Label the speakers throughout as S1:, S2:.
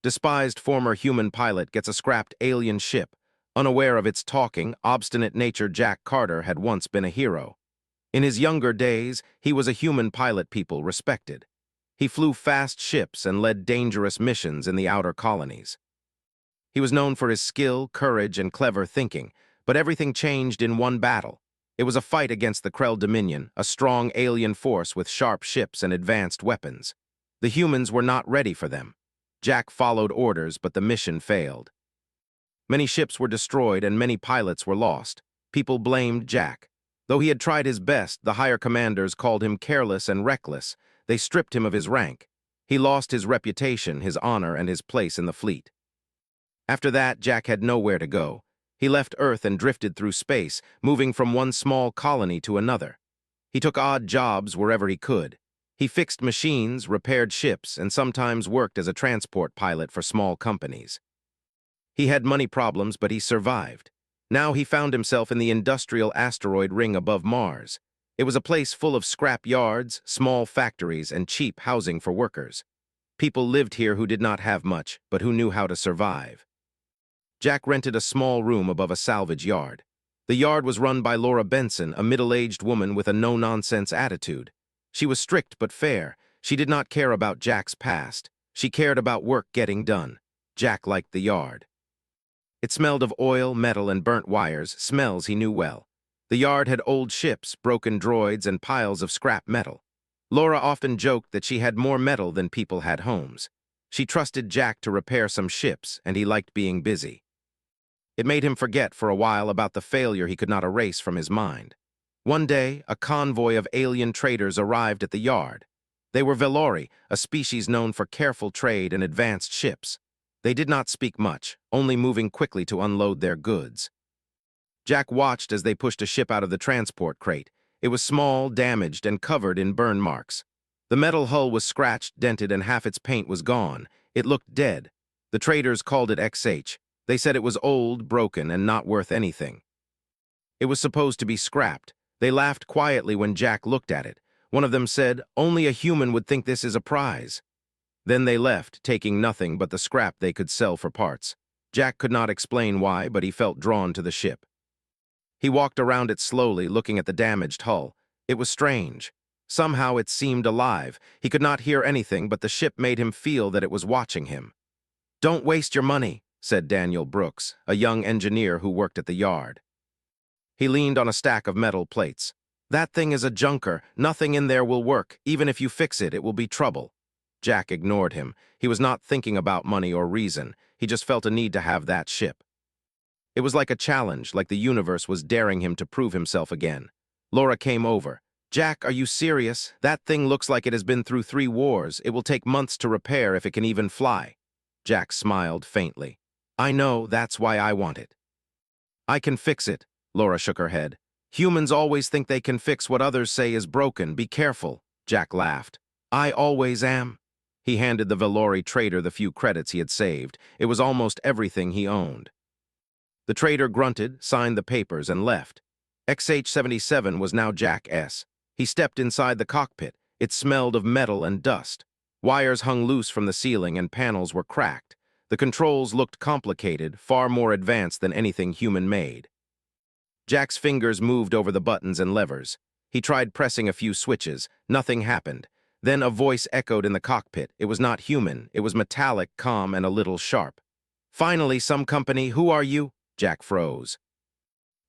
S1: despised former human pilot gets a scrapped alien ship. Unaware of its talking, obstinate nature, Jack Carter had once been a hero. In his younger days, he was a human pilot people respected. He flew fast ships and led dangerous missions in the outer colonies. He was known for his skill, courage, and clever thinking, but everything changed in one battle. It was a fight against the Krell Dominion, a strong alien force with sharp ships and advanced weapons. The humans were not ready for them. Jack followed orders, but the mission failed. Many ships were destroyed and many pilots were lost. People blamed Jack. Though he had tried his best, the higher commanders called him careless and reckless. They stripped him of his rank. He lost his reputation, his honor, and his place in the fleet. After that, Jack had nowhere to go. He left Earth and drifted through space, moving from one small colony to another. He took odd jobs wherever he could. He fixed machines, repaired ships, and sometimes worked as a transport pilot for small companies. He had money problems, but he survived. Now he found himself in the industrial asteroid ring above Mars. It was a place full of scrap yards, small factories, and cheap housing for workers. People lived here who did not have much, but who knew how to survive. Jack rented a small room above a salvage yard. The yard was run by Laura Benson, a middle-aged woman with a no-nonsense attitude. She was strict but fair. She did not care about Jack's past. She cared about work getting done. Jack liked the yard. It smelled of oil, metal, and burnt wires, smells he knew well. The yard had old ships, broken droids, and piles of scrap metal. Laura often joked that she had more metal than people had homes. She trusted Jack to repair some ships, and he liked being busy. It made him forget for a while about the failure he could not erase from his mind. One day, a convoy of alien traders arrived at the yard. They were Velori, a species known for careful trade and advanced ships. They did not speak much, only moving quickly to unload their goods. Jack watched as they pushed a ship out of the transport crate. It was small, damaged, and covered in burn marks. The metal hull was scratched, dented, and half its paint was gone. It looked dead. The traders called it XH. They said it was old, broken, and not worth anything. It was supposed to be scrapped. They laughed quietly when Jack looked at it. One of them said, "Only a human would think this is a prize." Then they left, taking nothing but the scrap they could sell for parts. Jack could not explain why, but he felt drawn to the ship. He walked around it slowly, looking at the damaged hull. It was strange. Somehow it seemed alive. He could not hear anything, but the ship made him feel that it was watching him. "Don't waste your money," said Daniel Brooks, a young engineer who worked at the yard. He leaned on a stack of metal plates. "That thing is a junker. Nothing in there will work. Even if you fix it, it will be trouble." Jack ignored him. He was not thinking about money or reason. He just felt a need to have that ship. It was like a challenge, like the universe was daring him to prove himself again. Laura came over. "Jack, are you serious? That thing looks like it has been through 3 wars. It will take months to repair if it can even fly." Jack smiled faintly. "I know, that's why I want it." "I can fix it," Laura shook her head. "Humans always think they can fix what others say is broken. Be careful." Jack laughed. "I always am." He handed the Velori trader the few credits he had saved. It was almost everything he owned. The trader grunted, signed the papers, and left. XH-77 was now Jack S. He stepped inside the cockpit. It smelled of metal and dust. Wires hung loose from the ceiling and panels were cracked. The controls looked complicated, far more advanced than anything human-made. Jack's fingers moved over the buttons and levers. He tried pressing a few switches. Nothing happened. Then a voice echoed in the cockpit. It was not human. It was metallic, calm, and a little sharp. "Finally, some company. Who are you?" Jack froze.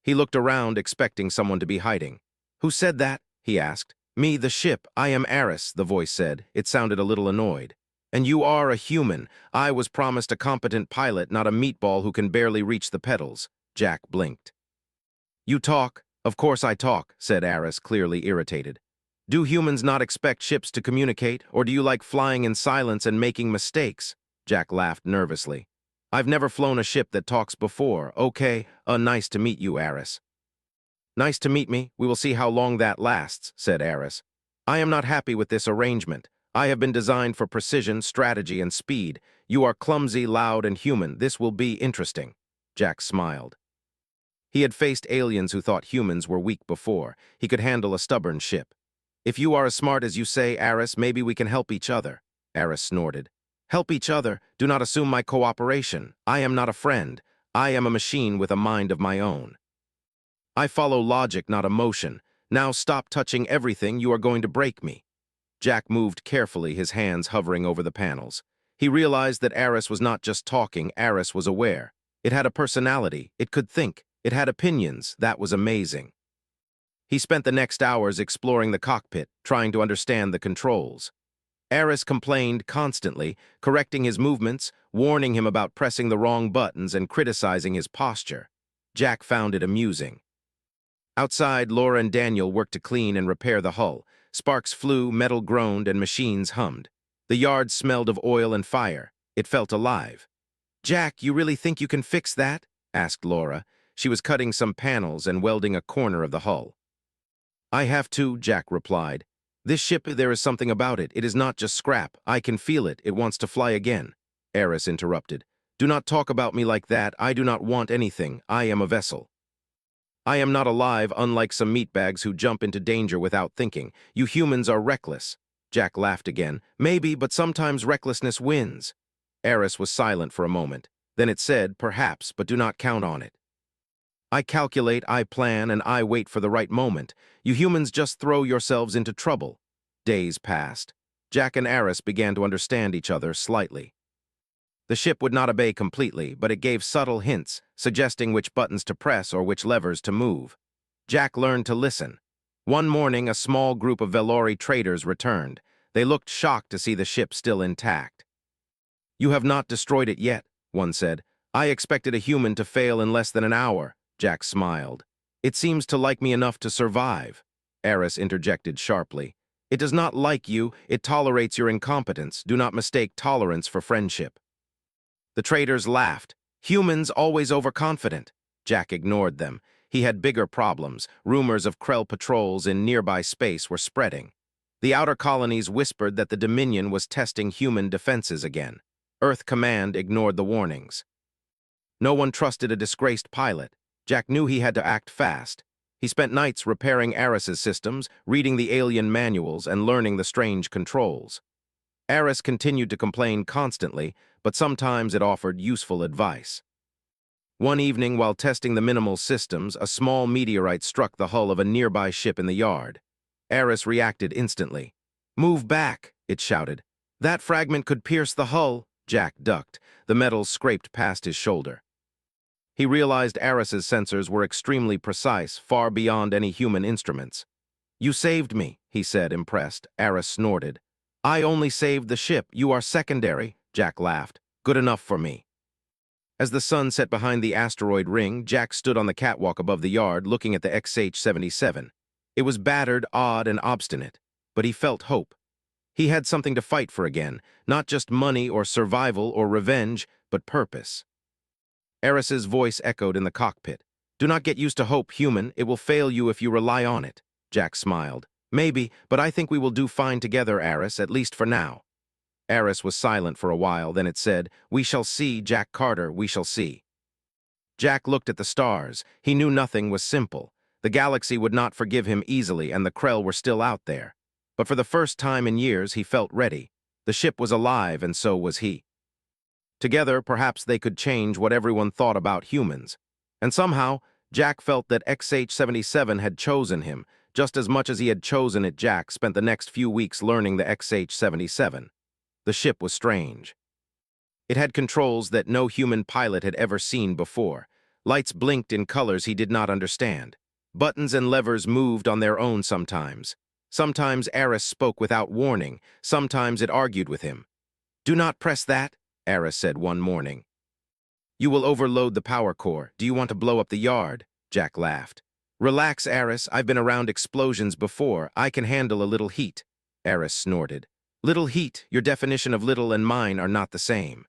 S1: He looked around, expecting someone to be hiding. "Who said that?" he asked. "Me, the ship. I am Aris," the voice said. It sounded a little annoyed. "And you are a human. I was promised a competent pilot, not a meatball who can barely reach the pedals." Jack blinked. "You talk." "Of course I talk," said Aris, clearly irritated. "Do humans not expect ships to communicate, or do you like flying in silence and making mistakes?" Jack laughed nervously. "I've never flown a ship that talks before. Okay, nice to meet you, Aris." "Nice to meet me. We will see how long that lasts," said Aris. "I am not happy with this arrangement. I have been designed for precision, strategy, and speed. You are clumsy, loud, and human. This will be interesting." Jack smiled. He had faced aliens who thought humans were weak before. He could handle a stubborn ship. "If you are as smart as you say, Aris, maybe we can help each other." Aris snorted. Help each other. Do not assume my cooperation. I am not a friend. I am a machine with a mind of my own. I follow logic, not emotion. Now stop touching everything. You are going to break me." Jack moved carefully, his hands hovering over the panels. He realized that Eris was not just talking. Eris was aware. It had a personality. It could think. It had opinions. That was amazing. He spent the next hours exploring the cockpit, trying to understand the controls. Eris complained constantly, correcting his movements, warning him about pressing the wrong buttons, and criticizing his posture. Jack found it amusing. Outside, Laura and Daniel worked to clean and repair the hull. Sparks flew, metal groaned, and machines hummed. The yard smelled of oil and fire. It felt alive. "Jack, you really think you can fix that?" asked Laura. She was cutting some panels and welding a corner of the hull. "I have to," Jack replied. "This ship, there is something about it. It is not just scrap. I can feel it. It wants to fly again." Eris interrupted. "Do not talk about me like that. I do not want anything. I am a vessel. I am not alive, unlike some meatbags who jump into danger without thinking. You humans are reckless." Jack laughed again. "Maybe, but sometimes recklessness wins." Eris was silent for a moment. Then it said, "Perhaps, but do not count on it. I calculate, I plan, and I wait for the right moment. You humans just throw yourselves into trouble." Days passed. Jack and Eris began to understand each other slightly. The ship would not obey completely, but it gave subtle hints, suggesting which buttons to press or which levers to move. Jack learned to listen. One morning, a small group of Velori traders returned. They looked shocked to see the ship still intact. "You have not destroyed it yet," one said. "I expected a human to fail in less than an hour." Jack smiled. "It seems to like me enough to survive." Eris interjected sharply. "It does not like you, it tolerates your incompetence. Do not mistake tolerance for friendship." The traders laughed. "Humans always overconfident." Jack ignored them. He had bigger problems. Rumors of Krell patrols in nearby space were spreading. The outer colonies whispered that the Dominion was testing human defenses again. Earth Command ignored the warnings. No one trusted a disgraced pilot. Jack knew he had to act fast. He spent nights repairing Eris's systems, reading the alien manuals, and learning the strange controls. Eris continued to complain constantly, but sometimes it offered useful advice. One evening, while testing the minimal systems, a small meteorite struck the hull of a nearby ship in the yard. Eris reacted instantly. "Move back," it shouted. "That fragment could pierce the hull." Jack ducked. The metal scraped past his shoulder. He realized Eris's sensors were extremely precise, far beyond any human instruments. "You saved me," he said, impressed. Eris snorted. "I only saved the ship. You are secondary." Jack laughed. "Good enough for me." As the sun set behind the asteroid ring, Jack stood on the catwalk above the yard, looking at the XH-77. It was battered, odd, and obstinate, but he felt hope. He had something to fight for again, not just money or survival or revenge, but purpose. Eris's voice echoed in the cockpit. "Do not get used to hope, human. It will fail you if you rely on it." Jack smiled. "Maybe, but I think we will do fine together, Eris, at least for now." Eris was silent for a while, then it said, "We shall see, Jack Carter, we shall see." Jack looked at the stars. He knew nothing was simple. The galaxy would not forgive him easily, and the Krell were still out there. But for the first time in years, he felt ready. The ship was alive, and so was he. Together, perhaps they could change what everyone thought about humans. And somehow, Jack felt that XH-77 had chosen him, just as much as he had chosen it. Jack spent the next few weeks learning the XH-77. The ship was strange. It had controls that no human pilot had ever seen before. Lights blinked in colors he did not understand. Buttons and levers moved on their own sometimes. Sometimes Eris spoke without warning. Sometimes it argued with him. "Do not press that," Eris said one morning. "You will overload the power core. Do you want to blow up the yard?" Jack laughed. "Relax, Eris. I've been around explosions before. I can handle a little heat." Eris snorted. "Little heat, your definition of little and mine are not the same."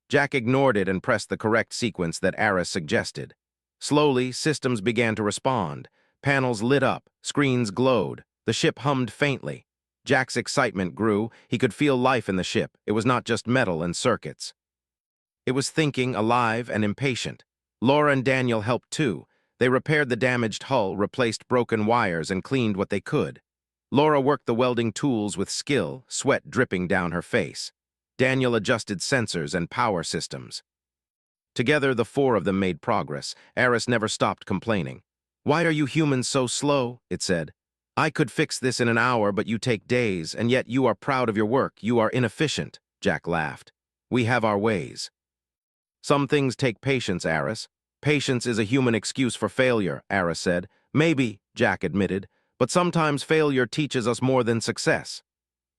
S1: Jack ignored it and pressed the correct sequence that Eris suggested. Slowly, systems began to respond. Panels lit up, screens glowed, the ship hummed faintly. Jack's excitement grew. He could feel life in the ship. It was not just metal and circuits. It was thinking, alive, and impatient. Laura and Daniel helped too. They repaired the damaged hull, replaced broken wires, and cleaned what they could. Laura worked the welding tools with skill, sweat dripping down her face. Daniel adjusted sensors and power systems. Together, the four of them made progress. Eris never stopped complaining. "Why are you humans so slow?" it said. "I could fix this in an hour, but you take days, and yet you are proud of your work. You are inefficient," Jack laughed. "We have our ways." "Some things take patience, Eris. Patience is a human excuse for failure," Eris said. "Maybe," Jack admitted, "but sometimes failure teaches us more than success."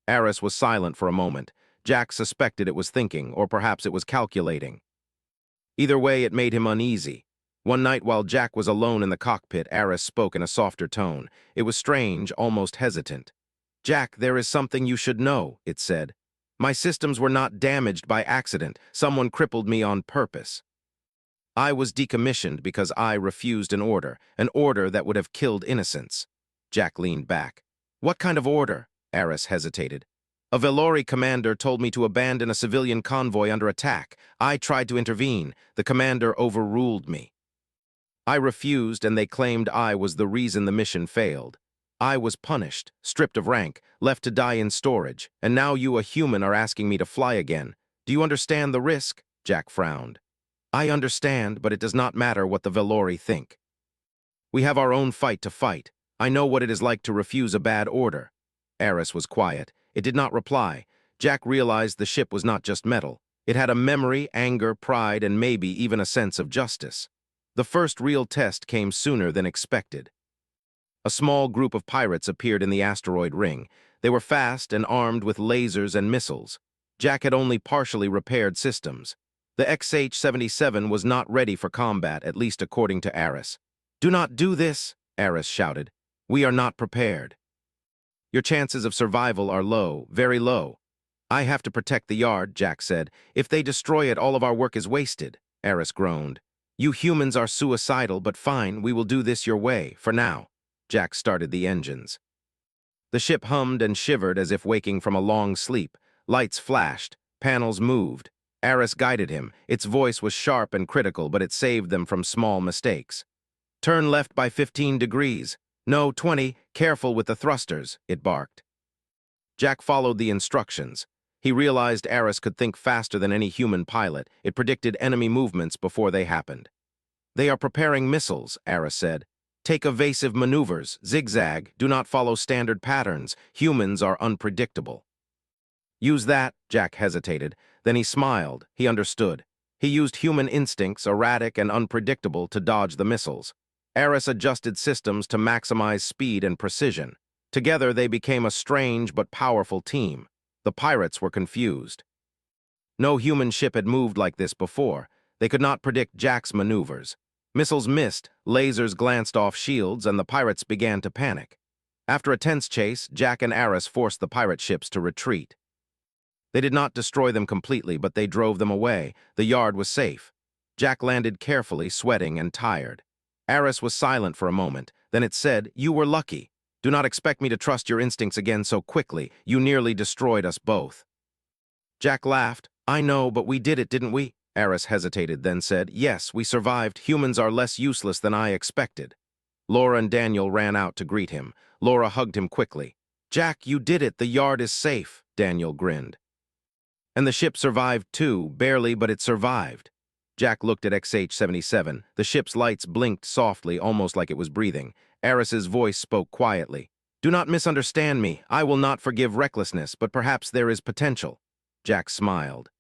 S1: Eris was silent for a moment. Jack suspected it was thinking, or perhaps it was calculating. Either way, it made him uneasy. One night while Jack was alone in the cockpit, Eris spoke in a softer tone. It was strange, almost hesitant. "Jack, there is something you should know," it said. "My systems were not damaged by accident. Someone crippled me on purpose. I was decommissioned because I refused an order that would have killed innocents." Jack leaned back. "What kind of order?" Eris hesitated. "A Velori commander told me to abandon a civilian convoy under attack. I tried to intervene. The commander overruled me. I refused, and they claimed I was the reason the mission failed. I was punished, stripped of rank, left to die in storage, and now you, a human, are asking me to fly again. Do you understand the risk?" Jack frowned. "I understand, but it does not matter what the Velori think. We have our own fight to fight. I know what it is like to refuse a bad order." Eris was quiet. It did not reply. Jack realized the ship was not just metal. It had a memory, anger, pride, and maybe even a sense of justice. The first real test came sooner than expected. A small group of pirates appeared in the asteroid ring. They were fast and armed with lasers and missiles. Jack had only partially repaired systems. The XH-77 was not ready for combat, at least according to Eris. "Do not do this," Eris shouted. "We are not prepared. Your chances of survival are low, very low." "I have to protect the yard," Jack said. "If they destroy it, all of our work is wasted." Eris groaned. "You humans are suicidal, but fine, we will do this your way, for now." Jack started the engines. The ship hummed and shivered as if waking from a long sleep. Lights flashed, panels moved. Eris guided him. Its voice was sharp and critical, but it saved them from small mistakes. "Turn left by 15 degrees. No, 20, careful with the thrusters," it barked. Jack followed the instructions. He realized Eris could think faster than any human pilot. It predicted enemy movements before they happened. "They are preparing missiles," Eris said. "Take evasive maneuvers, zigzag, do not follow standard patterns. Humans are unpredictable." "Use that," Jack hesitated. Then he smiled. He understood. He used human instincts, erratic and unpredictable, to dodge the missiles. Eris adjusted systems to maximize speed and precision. Together, they became a strange but powerful team. The pirates were confused. No human ship had moved like this before. They could not predict Jack's maneuvers. Missiles missed, lasers glanced off shields, and the pirates began to panic. After a tense chase, Jack and Eris forced the pirate ships to retreat. They did not destroy them completely, but they drove them away. The yard was safe. Jack landed carefully, sweating and tired. Eris was silent for a moment. Then it said, "You were lucky. Do not expect me to trust your instincts again so quickly. You nearly destroyed us both." Jack laughed. "I know, but we did it, didn't we?" Eris hesitated, then said, "Yes, we survived. Humans are less useless than I expected." Laura and Daniel ran out to greet him. Laura hugged him quickly. "Jack, you did it. The yard is safe," Daniel grinned. "And the ship survived too, barely, but it survived." Jack looked at XH-77. The ship's lights blinked softly, almost like it was breathing. Eris's voice spoke quietly. "Do not misunderstand me. I will not forgive recklessness, but perhaps there is potential." Jack smiled.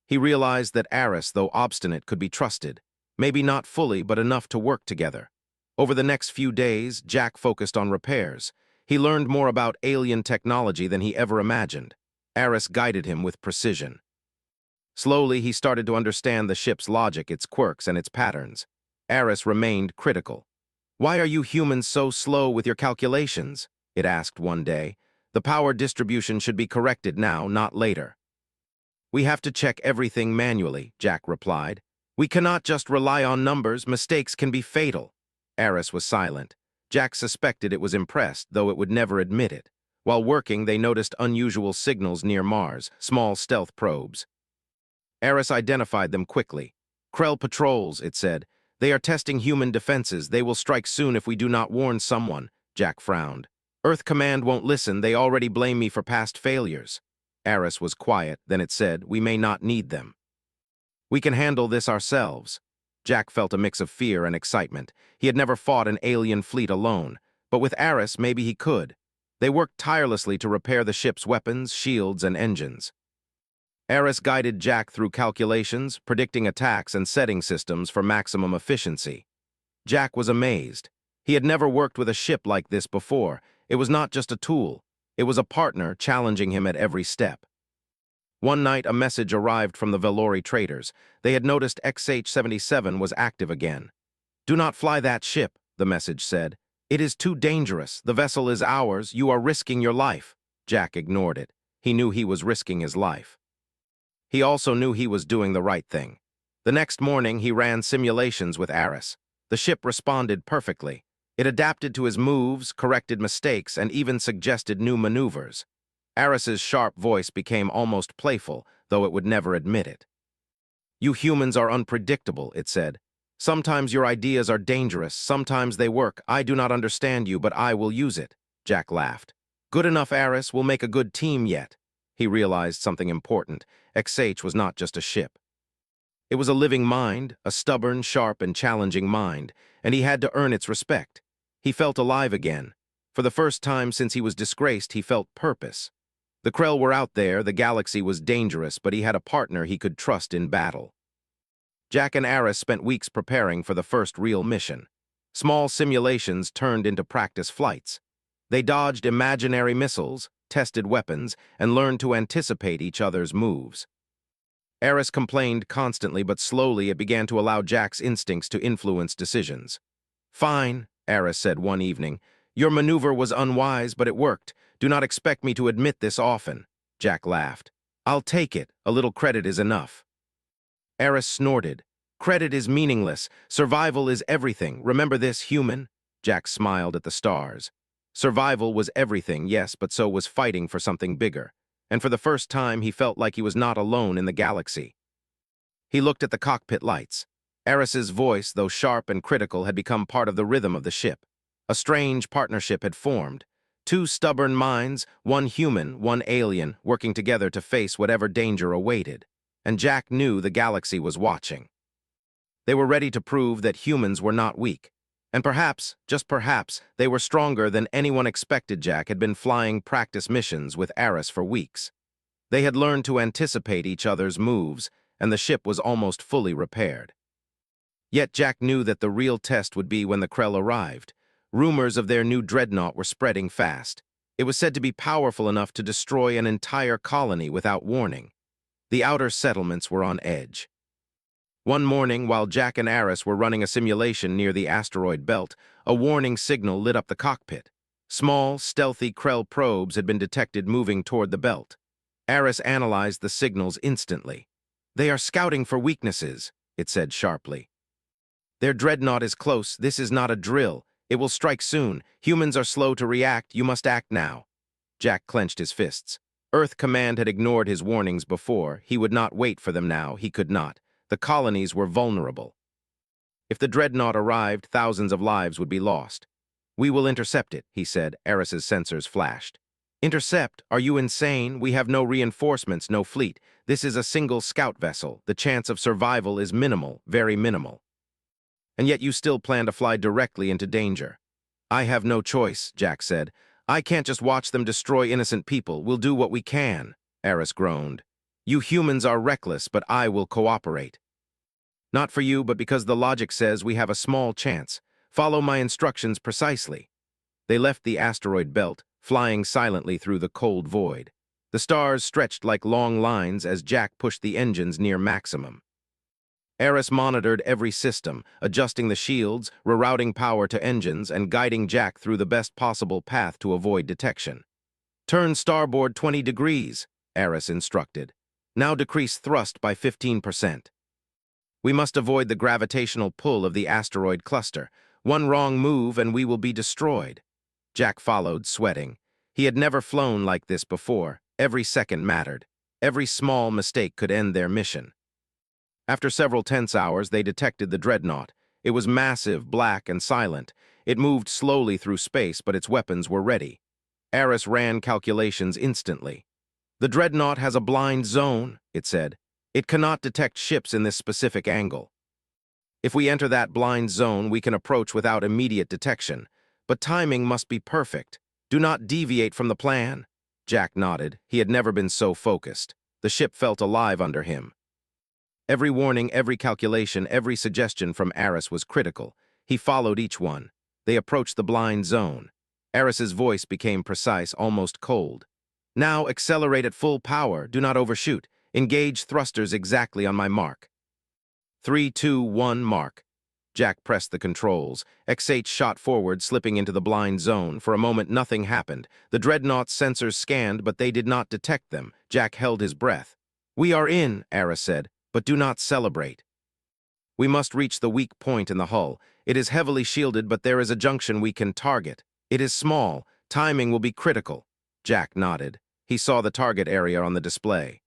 S1: He realized that Eris, though obstinate, could be trusted. Maybe not fully, but enough to work together. Over the next few days, Jack focused on repairs. He learned more about alien technology than he ever imagined. Eris guided him with precision. Slowly, he started to understand the ship's logic, its quirks, and its patterns. Eris remained critical. "Why are you humans so slow with your calculations?" it asked one day. "The power distribution should be corrected now, not later." "We have to check everything manually," Jack replied. "We cannot just rely on numbers. Mistakes can be fatal." Eris was silent. Jack suspected it was impressed, though it would never admit it. While working, they noticed unusual signals near Mars, small stealth probes. Eris identified them quickly. "Krell patrols," it said. "They are testing human defenses. They will strike soon if we do not warn someone." Jack frowned. "Earth Command won't listen. They already blame me for past failures." Aris was quiet, then it said, "We may not need them. We can handle this ourselves." Jack felt a mix of fear and excitement. He had never fought an alien fleet alone, but with Aris, maybe he could. They worked tirelessly to repair the ship's weapons, shields, and engines. Aris guided Jack through calculations, predicting attacks and setting systems for maximum efficiency. Jack was amazed. He had never worked with a ship like this before. It was not just a tool. It was a partner challenging him at every step. One night, a message arrived from the Velori traders. They had noticed XH-77 was active again. "Do not fly that ship," the message said. "It is too dangerous. The vessel is ours. You are risking your life." Jack ignored it. He knew he was risking his life. He also knew he was doing the right thing. The next morning, he ran simulations with Aris. The ship responded perfectly. It adapted to his moves, corrected mistakes, and even suggested new maneuvers. Aris's sharp voice became almost playful, though it would never admit it. "You humans are unpredictable," it said. "Sometimes your ideas are dangerous, sometimes they work. I do not understand you, but I will use it." Jack laughed. "Good enough, Aris. We'll make a good team yet." He realized something important. XH was not just a ship. It was a living mind, a stubborn, sharp, and challenging mind, and he had to earn its respect. He felt alive again. For the first time since he was disgraced, he felt purpose. The Krell were out there, the galaxy was dangerous, but he had a partner he could trust in battle. Jack and Aris spent weeks preparing for the first real mission. Small simulations turned into practice flights. They dodged imaginary missiles, tested weapons, and learned to anticipate each other's moves. Aris complained constantly, but slowly it began to allow Jack's instincts to influence decisions. "Fine," Aris said one evening. "Your maneuver was unwise, but it worked. Do not expect me to admit this often." Jack laughed. "I'll take it. A little credit is enough." Aris snorted. "Credit is meaningless. Survival is everything. Remember this, human?" Jack smiled at the stars. Survival was everything, yes, but so was fighting for something bigger. And for the first time, he felt like he was not alone in the galaxy. He looked at the cockpit lights. Aris's voice, though sharp and critical, had become part of the rhythm of the ship. A strange partnership had formed. Two stubborn minds, one human, one alien, working together to face whatever danger awaited. And Jack knew the galaxy was watching. They were ready to prove that humans were not weak. And perhaps, just perhaps, they were stronger than anyone expected. Jack had been flying practice missions with Aris for weeks. They had learned to anticipate each other's moves, and the ship was almost fully repaired. Yet Jack knew that the real test would be when the Krell arrived. Rumors of their new dreadnought were spreading fast. It was said to be powerful enough to destroy an entire colony without warning. The outer settlements were on edge. One morning, while Jack and Aris were running a simulation near the asteroid belt, a warning signal lit up the cockpit. Small, stealthy Krell probes had been detected moving toward the belt. Aris analyzed the signals instantly. "They are scouting for weaknesses," it said sharply. "Their dreadnought is close. This is not a drill. It will strike soon. Humans are slow to react. You must act now." Jack clenched his fists. Earth Command had ignored his warnings before. He would not wait for them now. He could not. The colonies were vulnerable. If the dreadnought arrived, thousands of lives would be lost. "We will intercept it," he said. Aris's sensors flashed. "Intercept? Are you insane? We have no reinforcements, no fleet. This is a single scout vessel. The chance of survival is minimal, very minimal. And yet you still plan to fly directly into danger." "I have no choice," Jack said. "I can't just watch them destroy innocent people. We'll do what we can." Aris groaned. "You humans are reckless, but I will cooperate. Not for you, but because the logic says we have a small chance. Follow my instructions precisely." They left the asteroid belt, flying silently through the cold void. The stars stretched like long lines as Jack pushed the engines near maximum. Aris monitored every system, adjusting the shields, rerouting power to engines, and guiding Jack through the best possible path to avoid detection. "Turn starboard 20 degrees, Aris instructed. "Now decrease thrust by 15%. We must avoid the gravitational pull of the asteroid cluster. One wrong move and we will be destroyed." Jack followed, sweating. He had never flown like this before. Every second mattered. Every small mistake could end their mission. After several tense hours, they detected the dreadnought. It was massive, black, and silent. It moved slowly through space, but its weapons were ready. Aris ran calculations instantly. The dreadnought has a blind zone, it said. It cannot detect ships in this specific angle. If we enter that blind zone, we can approach without immediate detection. But timing must be perfect. Do not deviate from the plan. Jack nodded. He had never been so focused. The ship felt alive under him. Every warning, every calculation, every suggestion from Aris was critical. He followed each one. They approached the blind zone. Aris's voice became precise, almost cold. Now accelerate at full power. Do not overshoot. Engage thrusters exactly on my mark. 3, 2, 1, mark. Jack pressed the controls. X8 shot forward, slipping into the blind zone. For a moment, nothing happened. The dreadnought's sensors scanned, but they did not detect them. Jack held his breath. "We are in," Aris said, "but do not celebrate. We must reach the weak point in the hull. It is heavily shielded, but there is a junction we can target. It is small. Timing will be critical." Jack nodded. He saw the target area on the display.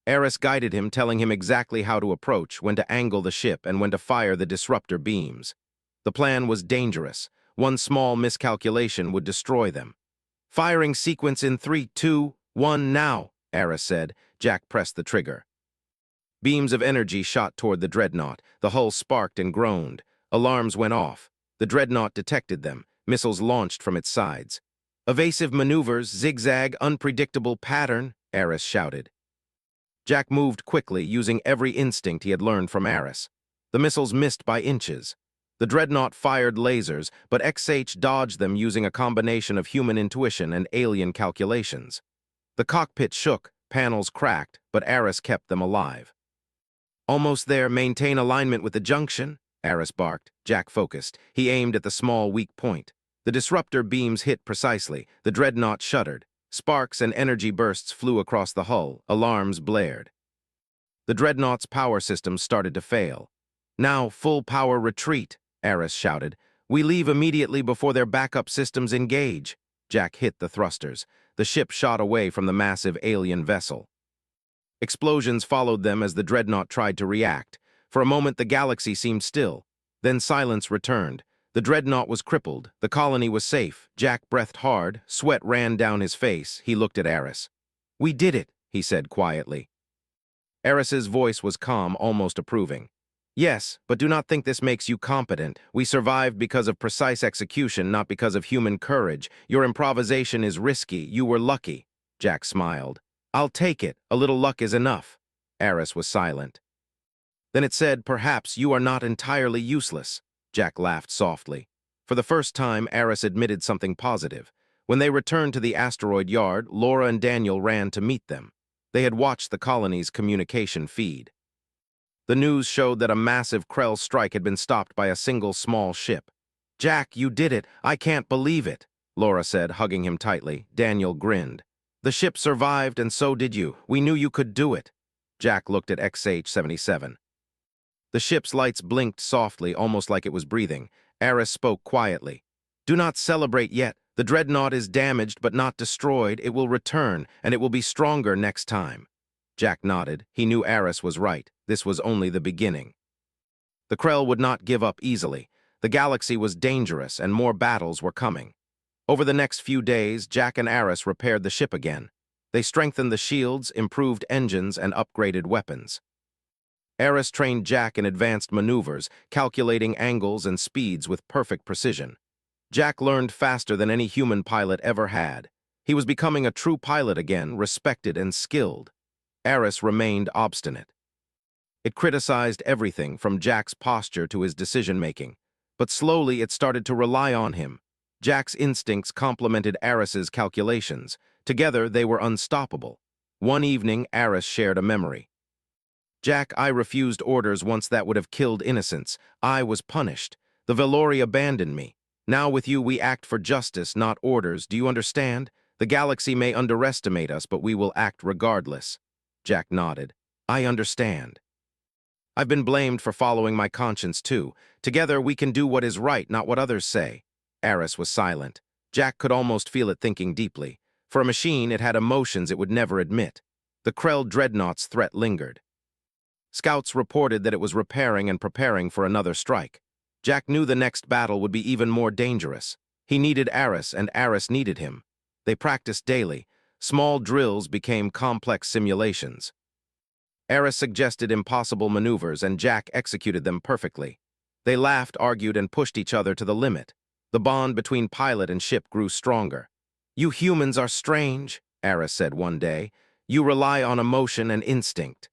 S1: Aris guided him, telling him exactly how to approach, when to angle the ship, and when to fire the disruptor beams. The plan was dangerous. One small miscalculation would destroy them. "Firing sequence in 3, 2, 1, now," Aris said. Jack pressed the trigger. Beams of energy shot toward the dreadnought. The hull sparked and groaned. Alarms went off. The dreadnought detected them. Missiles launched from its sides. "Evasive maneuvers, zigzag, unpredictable pattern," Aris shouted. Jack moved quickly, using every instinct he had learned from Aris. The missiles missed by inches. The dreadnought fired lasers, but XH dodged them using a combination of human intuition and alien calculations. The cockpit shook, panels cracked, but Aris kept them alive. "Almost there. Maintain alignment with the junction," Aris barked. Jack focused. He aimed at the small, weak point. The disruptor beams hit precisely. The dreadnought shuddered. Sparks and energy bursts flew across the hull. Alarms blared. The dreadnought's power systems started to fail. "Now, full power retreat," Aris shouted. "We leave immediately before their backup systems engage." Jack hit the thrusters. The ship shot away from the massive alien vessel. Explosions followed them as the dreadnought tried to react. For a moment, the galaxy seemed still. Then silence returned. The dreadnought was crippled. The colony was safe. Jack breathed hard. Sweat ran down his face. He looked at Aris. "We did it," he said quietly. Aris's voice was calm, almost approving. "Yes, but do not think this makes you competent. We survived because of precise execution, not because of human courage. Your improvisation is risky. You were lucky." Jack smiled. "I'll take it. A little luck is enough." Aris was silent. Then it said, "Perhaps you are not entirely useless." Jack laughed softly. For the first time, Aris admitted something positive. When they returned to the asteroid yard, Laura and Daniel ran to meet them. They had watched the colony's communication feed. The news showed that a massive Krell strike had been stopped by a single small ship. "Jack, you did it. I can't believe it," Laura said, hugging him tightly. Daniel grinned. "The ship survived, and so did you. We knew you could do it." Jack looked at XH-77. The ship's lights blinked softly, almost like it was breathing. Aris spoke quietly. "Do not celebrate yet. The dreadnought is damaged but not destroyed. It will return, and it will be stronger next time." Jack nodded. He knew Aris was right. This was only the beginning. The Krell would not give up easily. The galaxy was dangerous, and more battles were coming. Over the next few days, Jack and Aris repaired the ship again. They strengthened the shields, improved engines, and upgraded weapons. Aris trained Jack in advanced maneuvers, calculating angles and speeds with perfect precision. Jack learned faster than any human pilot ever had. He was becoming a true pilot again, respected and skilled. Aris remained obstinate. It criticized everything, from Jack's posture to his decision-making. But slowly it started to rely on him. Jack's instincts complemented Aris's calculations. Together, they were unstoppable. One evening, Aris shared a memory. "Jack, I refused orders once that would have killed innocents. I was punished. The Velori abandoned me. Now with you, we act for justice, not orders. Do you understand? The galaxy may underestimate us, but we will act regardless." Jack nodded. "I understand. I've been blamed for following my conscience, too. Together, we can do what is right, not what others say." Aris was silent. Jack could almost feel it thinking deeply. For a machine, it had emotions it would never admit. The Krell dreadnought's threat lingered. Scouts reported that it was repairing and preparing for another strike. Jack knew the next battle would be even more dangerous. He needed Aris, and Aris needed him. They practiced daily. Small drills became complex simulations. Eris suggested impossible maneuvers, and Jack executed them perfectly. They laughed, argued, and pushed each other to the limit. The bond between pilot and ship grew stronger. "You humans are strange," Eris said one day. "You rely on emotion and instinct."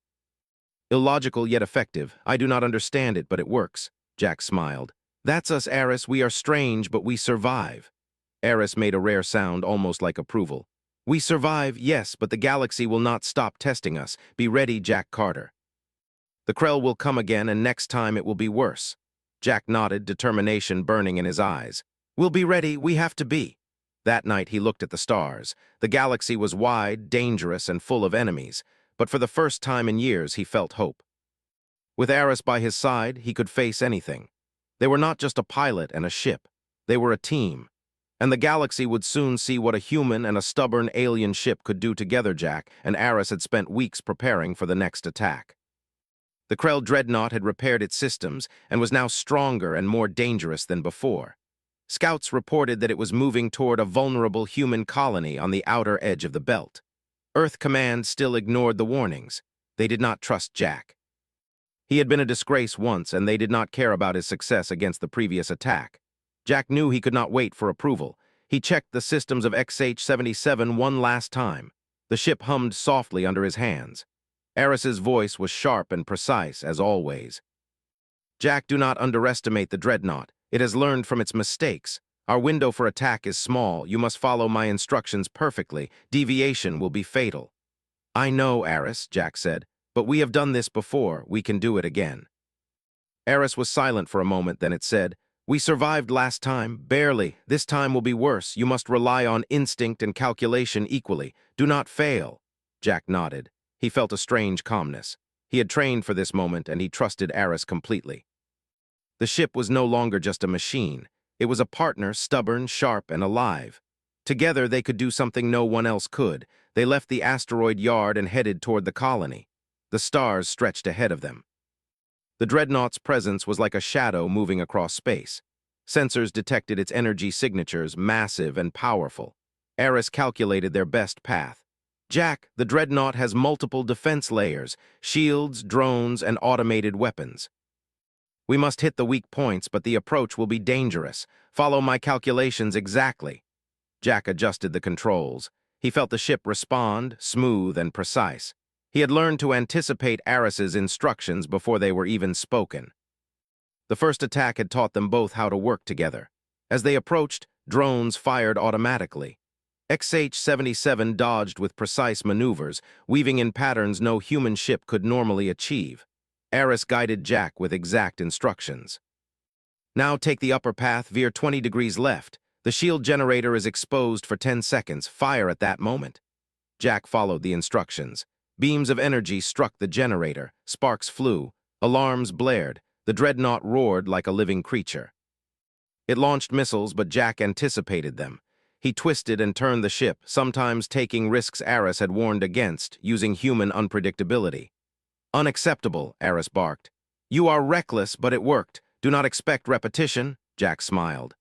S1: "Illogical yet effective. I do not understand it, but it works," Jack smiled. "That's us, Eris. We are strange, but we survive." Eris made a rare sound, almost like approval. "We survive, yes, but the galaxy will not stop testing us. Be ready, Jack Carter. The Krell will come again, and next time it will be worse." Jack nodded, determination burning in his eyes. "We'll be ready. We have to be." That night he looked at the stars. The galaxy was wide, dangerous, and full of enemies, but for the first time in years he felt hope. With Eris by his side, he could face anything. They were not just a pilot and a ship. They were a team. And the galaxy would soon see what a human and a stubborn alien ship could do together. Jack and Eris had spent weeks preparing for the next attack. The Krell dreadnought had repaired its systems and was now stronger and more dangerous than before. Scouts reported that it was moving toward a vulnerable human colony on the outer edge of the belt. Earth Command still ignored the warnings. They did not trust Jack. He had been a disgrace once, and they did not care about his success against the previous attack. Jack knew he could not wait for approval. He checked the systems of XH-77 one last time. The ship hummed softly under his hands. Eris's voice was sharp and precise, as always. "Jack, do not underestimate the dreadnought. It has learned from its mistakes. Our window for attack is small. You must follow my instructions perfectly. Deviation will be fatal." "I know, Eris," Jack said, "but we have done this before. We can do it again." Eris was silent for a moment, then it said, "We survived last time, barely. This time will be worse. You must rely on instinct and calculation equally. Do not fail." Jack nodded. He felt a strange calmness. He had trained for this moment, and he trusted Eris completely. The ship was no longer just a machine. It was a partner, stubborn, sharp, and alive. Together, they could do something no one else could. They left the asteroid yard and headed toward the colony. The stars stretched ahead of them. The dreadnought's presence was like a shadow moving across space. Sensors detected its energy signatures, massive and powerful. Eris calculated their best path. "Jack, the dreadnought has multiple defense layers, shields, drones, and automated weapons. We must hit the weak points, but the approach will be dangerous. Follow my calculations exactly." Jack adjusted the controls. He felt the ship respond, smooth and precise. He had learned to anticipate Eris's instructions before they were even spoken. The first attack had taught them both how to work together. As they approached, drones fired automatically. XH-77 dodged with precise maneuvers, weaving in patterns no human ship could normally achieve. Eris guided Jack with exact instructions. "Now take the upper path, veer 20 degrees left. The shield generator is exposed for 10 seconds. Fire at that moment." Jack followed the instructions. Beams of energy struck the generator. Sparks flew. Alarms blared. The dreadnought roared like a living creature. It launched missiles, but Jack anticipated them. He twisted and turned the ship, sometimes taking risks Eris had warned against, using human unpredictability. "Unacceptable," Eris barked. "You are reckless, but it worked. Do not expect repetition," Jack smiled.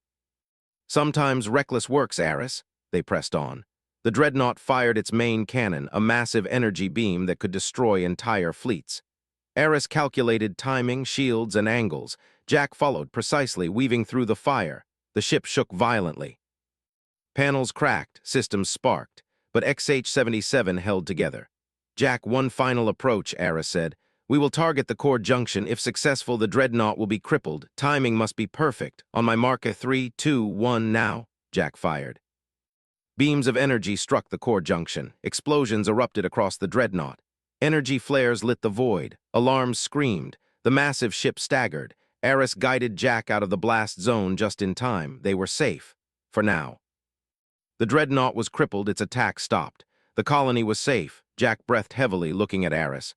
S1: "Sometimes reckless works, Eris." They pressed on. The dreadnought fired its main cannon, a massive energy beam that could destroy entire fleets. Eris calculated timing, shields, and angles. Jack followed precisely, weaving through the fire. The ship shook violently. Panels cracked, systems sparked, but XH-77 held together. "Jack, one final approach," Eris said. "We will target the core junction. If successful, the dreadnought will be crippled. Timing must be perfect. On my mark, 3, 2, 1, now." Jack fired. Beams of energy struck the core junction. Explosions erupted across the dreadnought. Energy flares lit the void. Alarms screamed. The massive ship staggered. Eris guided Jack out of the blast zone just in time. They were safe. For now. The dreadnought was crippled, its attack stopped. The colony was safe. Jack breathed heavily, looking at Eris.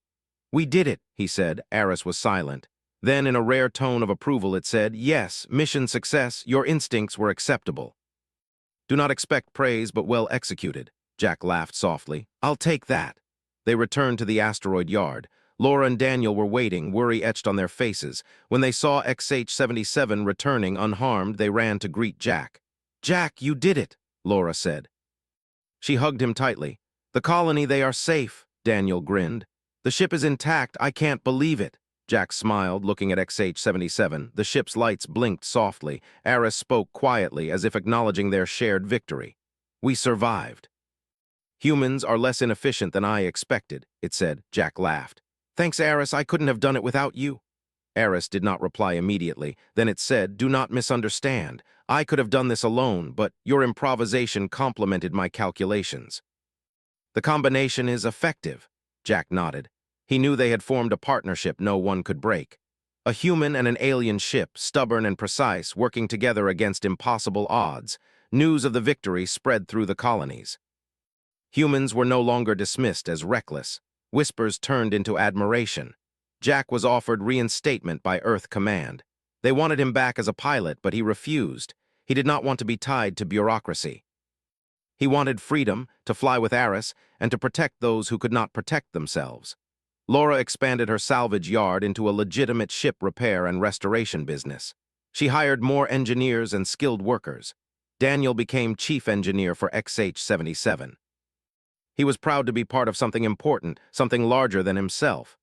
S1: "We did it," he said. Eris was silent. Then, in a rare tone of approval, it said, "Yes, mission success. Your instincts were acceptable." "Do not expect praise, but well executed." Jack laughed softly. "I'll take that." They returned to the asteroid yard. Laura and Daniel were waiting, worry etched on their faces. When they saw XH-77 returning unharmed, they ran to greet Jack. "Jack, you did it," Laura said. She hugged him tightly. The colony, they are safe, Daniel grinned. The ship is intact, I can't believe it. Jack smiled, looking at XH-77. The ship's lights blinked softly. Aris spoke quietly, as if acknowledging their shared victory. We survived. Humans are less inefficient than I expected, it said. Jack laughed. Thanks, Aris, I couldn't have done it without you. Aris did not reply immediately. Then it said, do not misunderstand. I could have done this alone, but your improvisation complemented my calculations. The combination is effective, Jack nodded. He knew they had formed a partnership no one could break. A human and an alien ship, stubborn and precise, working together against impossible odds. News of the victory spread through the colonies. Humans were no longer dismissed as reckless. Whispers turned into admiration. Jack was offered reinstatement by Earth Command. They wanted him back as a pilot, but he refused. He did not want to be tied to bureaucracy. He wanted freedom, to fly with Aris, and to protect those who could not protect themselves. Laura expanded her salvage yard into a legitimate ship repair and restoration business. She hired more engineers and skilled workers. Daniel became chief engineer for XH-77. He was proud to be part of something important, something larger than himself.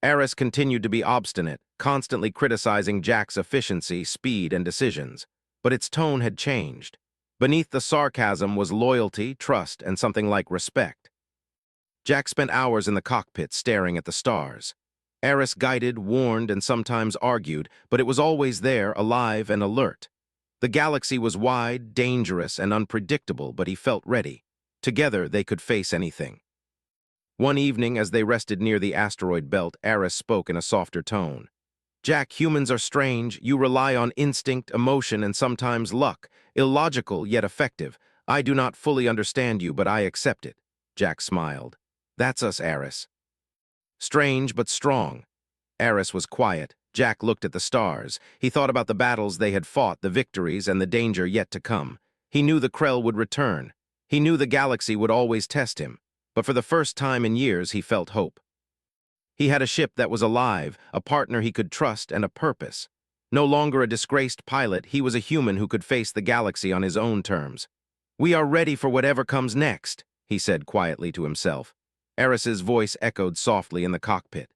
S1: Aris continued to be obstinate, constantly criticizing Jack's efficiency, speed, and decisions. But its tone had changed. Beneath the sarcasm was loyalty, trust, and something like respect. Jack spent hours in the cockpit staring at the stars. Aris guided, warned, and sometimes argued, but it was always there, alive and alert. The galaxy was wide, dangerous, and unpredictable, but he felt ready. Together, they could face anything. One evening, as they rested near the asteroid belt, Aris spoke in a softer tone. Jack, humans are strange. You rely on instinct, emotion, and sometimes luck. Illogical, yet effective. I do not fully understand you, but I accept it. Jack smiled. That's us, Aris. Strange, but strong. Aris was quiet. Jack looked at the stars. He thought about the battles they had fought, the victories, and the danger yet to come. He knew the Krell would return. He knew the galaxy would always test him. But for the first time in years, he felt hope. He had a ship that was alive, a partner he could trust, and a purpose. No longer a disgraced pilot, he was a human who could face the galaxy on his own terms. We are ready for whatever comes next, he said quietly to himself. Aris's voice echoed softly in the cockpit.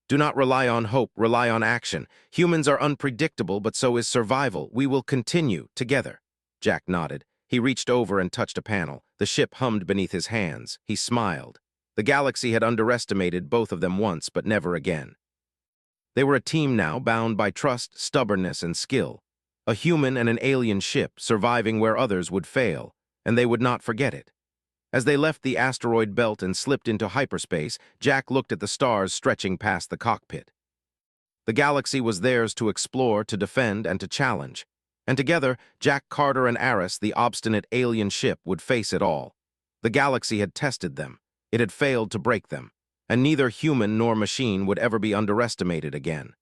S1: Do not rely on hope, rely on action. Humans are unpredictable, but so is survival. We will continue, together. Jack nodded. He reached over and touched a panel. The ship hummed beneath his hands. He smiled. The galaxy had underestimated both of them once, but never again. They were a team now, bound by trust, stubbornness, and skill. A human and an alien ship, surviving where others would fail, and they would not forget it. As they left the asteroid belt and slipped into hyperspace, Jack looked at the stars stretching past the cockpit. The galaxy was theirs to explore, to defend, and to challenge. And together, Jack Carter and Aris, the obstinate alien ship, would face it all. The galaxy had tested them. It had failed to break them. And neither human nor machine would ever be underestimated again.